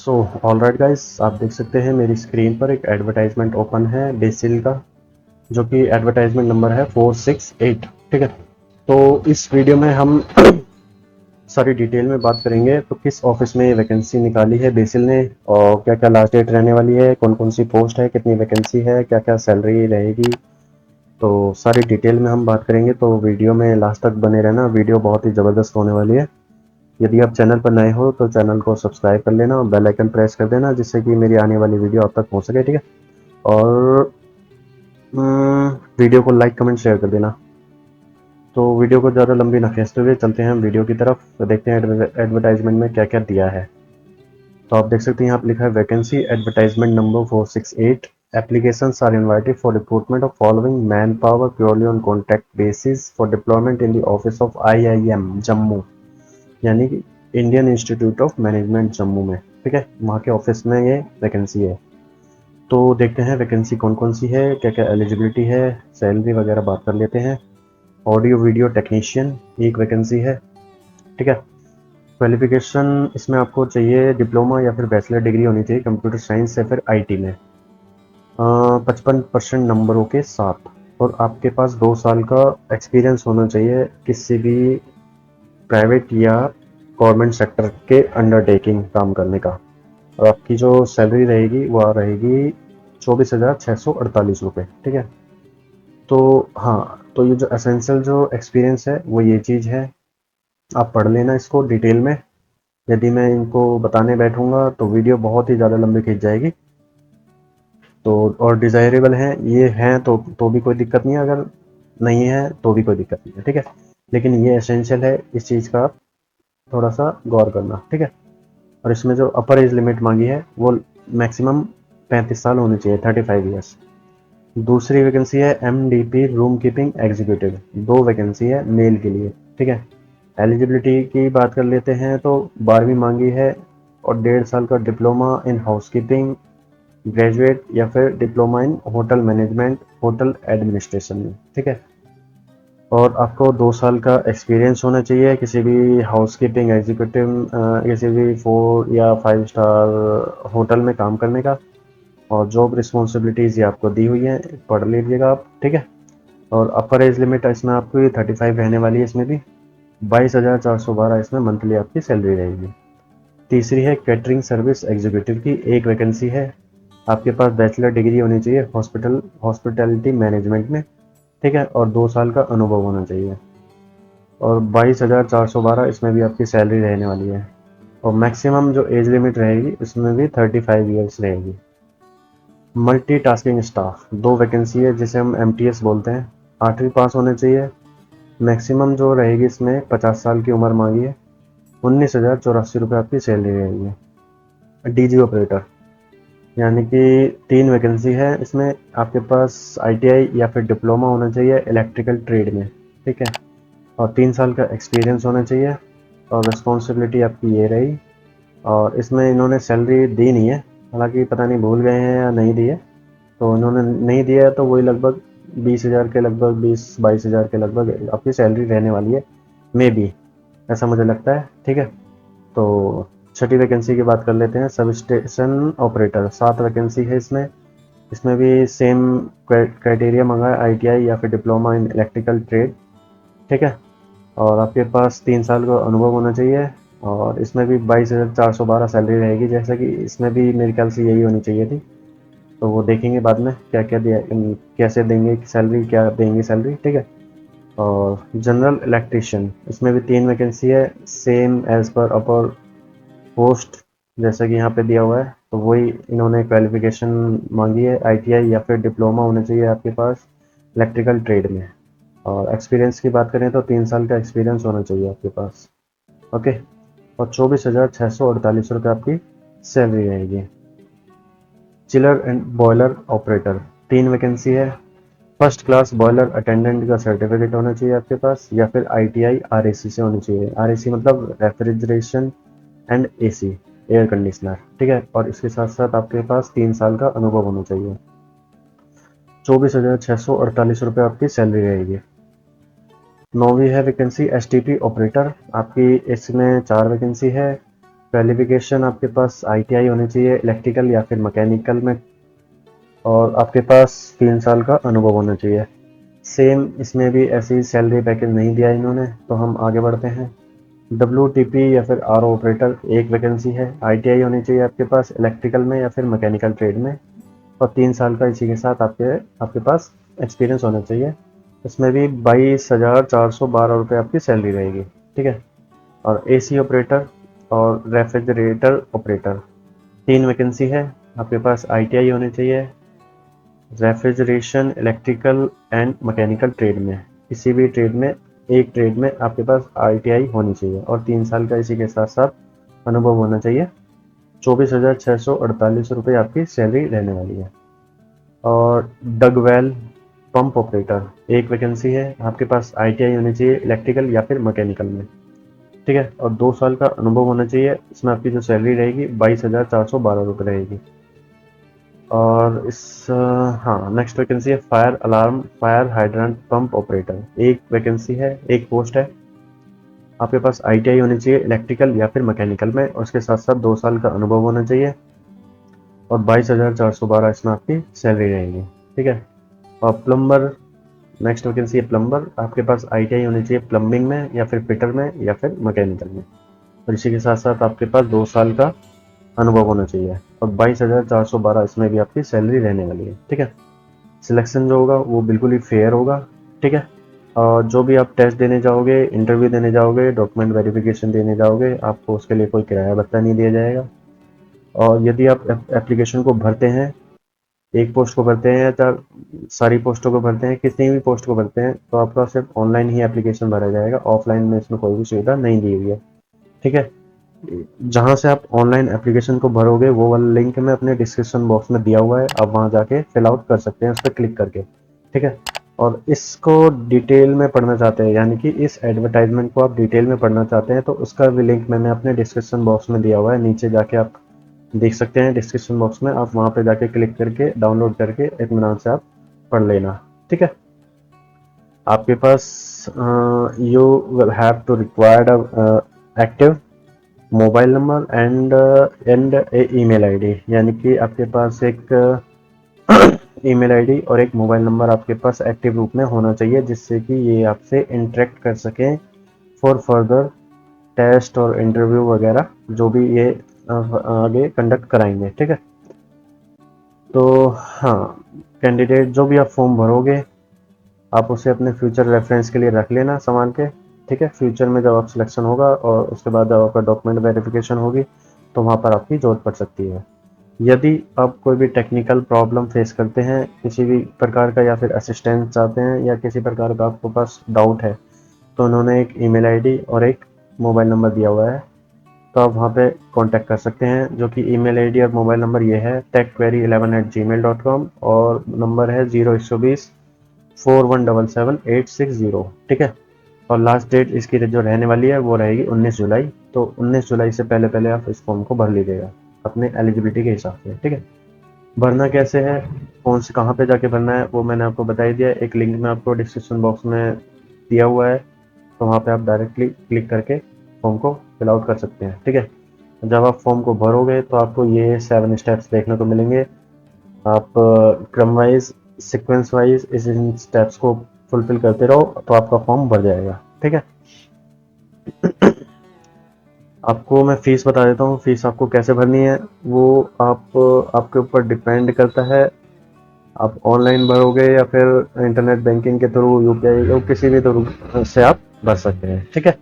So alright guys, आप देख सकते हैं मेरी स्क्रीन पर एक एडवर्टाइजमेंट ओपन है बेसिल का, जो कि एडवर्टाइजमेंट नंबर है 468। ठीक है, तो इस वीडियो में हम सारी डिटेल में बात करेंगे। तो किस ऑफिस में वैकेंसी निकाली है बेसिल ने, और क्या क्या लास्ट डेट रहने वाली है, कौन कौन सी पोस्ट है, कितनी वैकेंसी है, क्या क्या सैलरी रहेगी, तो सारी डिटेल में हम बात करेंगे। तो वीडियो में लास्ट तक बने रहना, वीडियो बहुत ही ज़बरदस्त होने वाली है। यदि आप चैनल पर नए हो तो चैनल को सब्सक्राइब कर लेना और बेल आइकन प्रेस कर देना, जिससे कि मेरी आने वाली वीडियो आप तक पहुंच सके। ठीक है, और वीडियो को लाइक कमेंट शेयर कर देना। तो वीडियो को ज़्यादा लंबी ना खींचते हुए चलते हैं हम वीडियो की तरफ, तो देखते हैं एडवर्टाइजमेंट में क्या क्या दिया है। तो आप देख सकते हैं यहाँ पर लिखा है vacancy advertisement number 468। Applications are invited for recruitment of following manpower purely on contract basis for deployment in the office of IIM Jammu, यानी कि Indian institute of management Jammu में। ठीक है, वहाँ के ऑफिस में ये वैकेंसी है। तो देखते हैं वैकेंसी कौन कौन सी है, क्या क्या एलिजिबिलिटी है, सैलरी वगैरह बात कर लेते हैं। ऑडियो वीडियो टेक्नीशियन एक वैकेंसी है। ठीक है, क्वालिफिकेशन इसमें आपको चाहिए डिप्लोमा या फिर बैचलर डिग्री होनी चाहिए कंप्यूटर साइंस या फिर आईटी में 55% नंबरों के साथ, और आपके पास 2 साल का एक्सपीरियंस होना चाहिए किसी भी प्राइवेट या गवर्नमेंट सेक्टर के अंडरटेकिंग काम करने का। और आपकी जो सैलरी रहेगी वह रहेगी 24,648 रुपये। ठीक है, तो हाँ, तो ये जो एसेंशियल जो एक्सपीरियंस है वो ये चीज़ है, आप पढ़ लेना इसको डिटेल में। यदि मैं इनको बताने बैठूंगा तो वीडियो बहुत ही ज़्यादा लंबी खींच जाएगी। तो और डिज़ायरेबल हैं ये हैं तो भी कोई दिक्कत नहीं है, अगर नहीं है तो भी कोई दिक्कत नहीं है। ठीक है, लेकिन ये एसेंशियल है, इस चीज़ का आप थोड़ा सा गौर करना। ठीक है, और इसमें जो अपर एज लिमिट मांगी है वो मैक्सिमम 35 साल होनी चाहिए, 35 ईयर्स। दूसरी वैकेंसी है MDP room keeping executive, 2 vacancy है मेल के लिए। ठीक है, एलिजिबिलिटी की बात कर लेते हैं तो 12वीं मांगी है और 1.5 साल का डिप्लोमा इन हाउसकीपिंग ग्रेजुएट या फिर diploma in hotel management hotel administration में। ठीक है, और आपको 2 साल का एक्सपीरियंस होना चाहिए किसी भी हाउसकीपिंग एग्जीक्यूटिव किसी भी 4 या 5 स्टार होटल में काम करने का। और जॉब रिस्पॉन्सिबिलिटीज़ ये आपको दी हुई है, पढ़ लीजिएगा आप। ठीक है, और अपर एज लिमिट इसमें आपको 35 रहने वाली है, इसमें भी 22,412 इसमें मंथली आपकी सैलरी रहेगी। तीसरी है कैटरिंग सर्विस एग्जीक्यूटिव की, एक वैकेंसी है। आपके पास बैचलर डिग्री होनी चाहिए हॉस्पिटैलिटी मैनेजमेंट में। ठीक है, और 2 साल का अनुभव होना चाहिए, और 22,412 इसमें भी आपकी सैलरी रहने वाली है। और मैक्सिमम जो एज लिमिट रहेगी इसमें भी 35 ईयर्स रहेगी। मल्टीटास्किंग स्टाफ 2 वैकेंसी है, जिसे हम MTS बोलते हैं। 8वीं पास होने चाहिए। मैक्सिमम जो रहेगी इसमें 50 साल की उम्र मांगी है। 19,084 रुपये आपकी सैलरी रहेगी। DG ऑपरेटर, यानी कि 3 वैकेंसी है इसमें। आपके पास ITI या फिर डिप्लोमा होना चाहिए इलेक्ट्रिकल ट्रेड में। ठीक है, और 3 साल का एक्सपीरियंस होना चाहिए। और रिस्पॉन्सिबिलिटी आपकी ये रही। और इसमें इन्होंने सैलरी दी नहीं है, हालांकि पता नहीं भूल गए हैं या नहीं दी है। तो इन्होंने नहीं दिया है तो वही लगभग 20,000 के लगभग 20-22 हज़ार के लगभग आपकी सैलरी रहने वाली है, मे बी, ऐसा मुझे लगता है। ठीक है, तो छठी वैकेंसी की बात कर लेते हैं, सब स्टेशन ऑपरेटर 7 वैकेंसी है इसमें। इसमें भी सेम क्राइटेरिया मंगा है, ITI या फिर डिप्लोमा इन इलेक्ट्रिकल ट्रेड। ठीक है, और आपके पास 3 साल का अनुभव होना चाहिए। और इसमें भी 22,412 सैलरी रहेगी, जैसा कि इसमें भी मेरे ख्याल से यही होनी चाहिए थी। तो वो देखेंगे बाद में क्या क्या दिया, कैसे देंगे सैलरी, क्या देंगे सैलरी। ठीक है, और जनरल इलेक्ट्रिशियन इसमें भी 3 वैकेंसी है, सेम एज पर अपर पोस्ट जैसा कि यहाँ पे दिया हुआ है। तो वही इन्होंने क्वालिफिकेशन मांगी है, ITI या फिर डिप्लोमा होना चाहिए आपके पास इलेक्ट्रिकल ट्रेड में। और एक्सपीरियंस की बात करें तो 3 साल का एक्सपीरियंस होना चाहिए आपके पास। ओके, और 24,648 रुपये आपकी सैलरी रहेगी। Chiller and boiler operator 3 vacancy है। फर्स्ट क्लास बॉयलर अटेंडेंट का सर्टिफिकेट होना चाहिए आपके पास, या फिर ITI RAC से होनी चाहिए। RAC मतलब refrigeration and AC, air conditioner. ठीक है, और इसके साथ साथ आपके पास 3 साल का अनुभव होना चाहिए। 24,648 रुपये आपकी सैलरी रहेगी। 9वीं है वैकेंसी STP ऑपरेटर आपकी, इसमें 4 वैकेंसी है। क्वालिफिकेशन आपके पास ITI होनी चाहिए इलेक्ट्रिकल या फिर मैकेनिकल में, और आपके पास 3 साल का अनुभव होना चाहिए। सेम इसमें भी ऐसी सैलरी पैकेज नहीं दिया इन्होंने, तो हम आगे बढ़ते हैं। WTP या फिर RO ऑपरेटर एक वैकेंसी है। ITI होनी चाहिए आपके पास इलेक्ट्रिकल में या फिर मैकेनिकल ट्रेड में, और 3 साल का इसी के साथ आपके आपके पास एक्सपीरियंस होना चाहिए। इसमें भी 22,412 रुपये आपकी सैलरी रहेगी, ठीक है। और AC ऑपरेटर और रेफ्रिजरेटर ऑपरेटर 3 वैकेंसी है आपके पास। ITI होनी चाहिए refrigeration, electrical and mechanical trade में, किसी भी ट्रेड में, एक ट्रेड में आपके पास ITI होनी चाहिए, और 3 साल का इसी के साथ साथ अनुभव होना चाहिए। 24,648 रुपये आपकी सैलरी रहने वाली है। और डगवेल पंप ऑपरेटर एक वैकेंसी है आपके पास। ITI होनी चाहिए इलेक्ट्रिकल या फिर मैकेनिकल में, ठीक है, और 2 साल का अनुभव होना चाहिए। इसमें आपकी जो सैलरी रहेगी 22,412 रुपये रहेगी। और हाँ, नेक्स्ट वैकेंसी है fire alarm fire hydrant pump operator, एक वैकेंसी है, एक पोस्ट है। आपके पास ITI होनी चाहिए इलेक्ट्रिकल या फिर मैकेनिकल में, और उसके साथ साथ 2 साल का अनुभव होना चाहिए, और 22,412 इसमें आपकी सैलरी रहेगी, ठीक है। और प्लम्बर, नेक्स्ट वैकेंसी है प्लम्बर। आपके पास ITI होनी चाहिए प्लम्बिंग में या फिर फिटर में या फिर मैकेनिकल में, और इसी के साथ साथ आपके पास 2 साल का अनुभव होना चाहिए, और 22,412 इसमें भी आपकी सैलरी रहने वाली है, ठीक है। सिलेक्शन जो होगा वो बिल्कुल ही फेयर होगा, ठीक है। और जो भी आप टेस्ट देने जाओगे, इंटरव्यू देने जाओगे, डॉक्यूमेंट वेरिफिकेशन देने जाओगे, आपको उसके लिए कोई किराया भत्ता नहीं दिया जाएगा। और यदि आप एप्लीकेशन को भरते हैं, एक पोस्ट को भरते हैं या सारी पोस्टों को भरते हैं, किसी भी पोस्ट को भरते हैं, तो आपका सिर्फ ऑनलाइन ही एप्लीकेशन भरा जाएगा, ऑफलाइन में इसमें कोई भी सुविधा नहीं दी हुई है, ठीक है। जहाँ से आप ऑनलाइन एप्लीकेशन को भरोगे वो वाला लिंक मैं अपने डिस्क्रिप्शन बॉक्स में दिया हुआ है, आप वहाँ जाके फिल आउट कर सकते हैं उस पर क्लिक करके, ठीक है। और इसको डिटेल में पढ़ना चाहते हैं, यानी कि इस एडवर्टाइजमेंट को आप डिटेल में पढ़ना चाहते हैं, तो उसका भी लिंक मैंने अपने डिस्क्रिप्शन बॉक्स में दिया हुआ है, नीचे जाके आप देख सकते हैं डिस्क्रिप्शन बॉक्स में, आप वहाँ पे जाके क्लिक करके डाउनलोड करके इत्मीनान से आप पढ़ लेना, ठीक है। आपके पास you will have to required active mobile number and a email ID, यानी कि आपके पास एक ईमेल आईडी और एक मोबाइल नंबर आपके पास एक्टिव रूप में होना चाहिए, जिससे कि ये आपसे इंटरेक्ट कर सकें फॉर फर्दर टेस्ट और इंटरव्यू वगैरह, जो भी ये आगे कंडक्ट कराएंगे, ठीक है। तो हाँ, कैंडिडेट जो भी आप फॉर्म भरोगे आप उसे अपने फ्यूचर रेफरेंस के लिए रख लेना संभाल के, ठीक है। फ्यूचर में जब आप सिलेक्शन होगा और उसके बाद जब आपका डॉक्यूमेंट वेरिफिकेशन होगी, तो वहाँ पर आपकी जरूरत पड़ सकती है। यदि आप कोई भी टेक्निकल प्रॉब्लम फेस करते हैं किसी भी प्रकार का, या फिर असिस्टेंस चाहते हैं, या किसी प्रकार का आपके पास डाउट है, तो उन्होंने एक ईमेल आईडी और एक मोबाइल नंबर दिया हुआ है, तो आप वहाँ पे कांटेक्ट कर सकते हैं, जो कि ईमेल आईडी और मोबाइल नंबर ये है techquery11@gmail.com, और नंबर है 012041777860, ठीक है। और लास्ट डेट इसकी जो रहने वाली है वो रहेगी 19 जुलाई, तो 19 जुलाई से पहले पहले आप इस फॉर्म को भर लीजिएगा अपने एलिजिबिलिटी के हिसाब से, ठीक है। भरना कैसे है, कौन से कहाँ पे जाके भरना है, वो मैंने आपको बता ही दिया, एक लिंक में आपको डिस्क्रिप्शन बॉक्स में दिया हुआ है, तो वहाँ पे आप डायरेक्टली क्लिक करके फॉर्म को फिल आउट कर सकते हैं, ठीक है। जब आप फॉर्म को भरोगे तो आपको ये 7 स्टेप्स देखने को मिलेंगे। आप क्रम वाइज, सीक्वेंस वाइज इन स्टेप्स को फुलफिल करते रहो, तो आपका फॉर्म भर जाएगा, ठीक है। आपको मैं फीस बता देता हूँ, फीस आपको कैसे भरनी है वो आपके ऊपर डिपेंड करता है। आप ऑनलाइन भरोगे या फिर इंटरनेट बैंकिंग के थ्रू, UPI या किसी भी थ्रू से आप भर सकते हैं, ठीक है।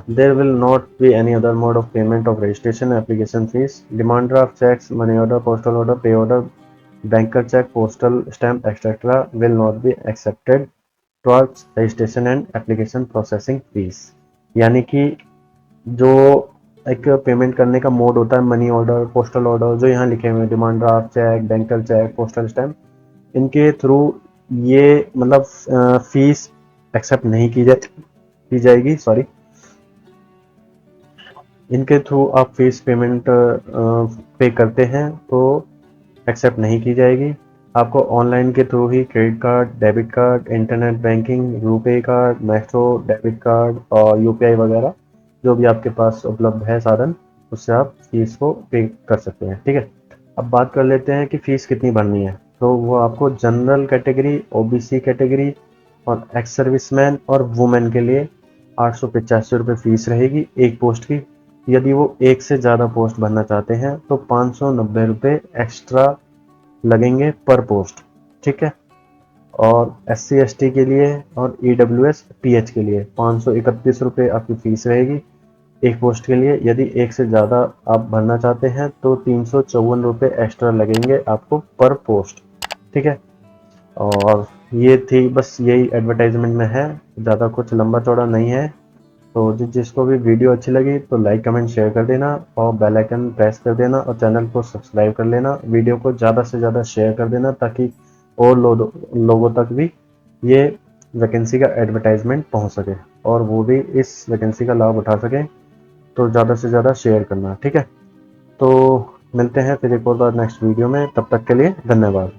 There will not be any other mode of payment of registration application fees. Demand draft checks, money order, postal order, pay order, banker check, postal stamp, etc. will not be accepted towards registration and application processing fees. यानी कि जो एक payment करने का mode होता है, money order, postal order, जो यहाँ लिखे हुए हैं, demand draft cheque, banker cheque, postal stamp, इनके थ्रू ये मतलब फीस एक्सेप्ट नहीं की जाएगी, सॉरी। इनके थ्रू आप फीस पेमेंट पे करते हैं तो एक्सेप्ट नहीं की जाएगी। आपको ऑनलाइन के थ्रू ही credit card, debit card, internet banking, RuPay card, metro debit card और UPI वगैरह जो भी आपके पास उपलब्ध है साधन, उससे आप फीस को पे कर सकते हैं। ठीक है, अब बात कर लेते हैं कि फीस कितनी भरनी है। तो वो आपको जनरल कैटेगरी, ओबीसी कैटेगरी और एक्स सर्विसमैन और वुमेन के लिए 885 रुपये फीस रहेगी एक पोस्ट की। यदि वो एक से ज़्यादा पोस्ट भरना चाहते हैं तो 590 रुपये एक्स्ट्रा लगेंगे पर पोस्ट। ठीक है, और SC ST के लिए और EWS PH के लिए 531 रुपये आपकी फीस रहेगी एक पोस्ट के लिए। यदि एक से ज़्यादा आप भरना चाहते हैं तो 354 रुपये एक्स्ट्रा लगेंगे आपको पर पोस्ट। ठीक है, और ये थी बस, यही एडवर्टाइजमेंट में है, ज़्यादा कुछ लंबा चौड़ा नहीं है। तो जिसको भी वीडियो अच्छी लगी तो लाइक कमेंट शेयर कर देना और बेल आइकन प्रेस कर देना और चैनल को सब्सक्राइब कर लेना। वीडियो को ज़्यादा से ज़्यादा शेयर कर देना ताकि और लोगों तक भी ये वैकेंसी का एडवर्टाइजमेंट पहुंच सके और वो भी इस वैकेंसी का लाभ उठा सकें। तो ज़्यादा से ज़्यादा शेयर करना। ठीक है, तो मिलते हैं फिर एक और बार नेक्स्ट वीडियो में, तब तक के लिए धन्यवाद।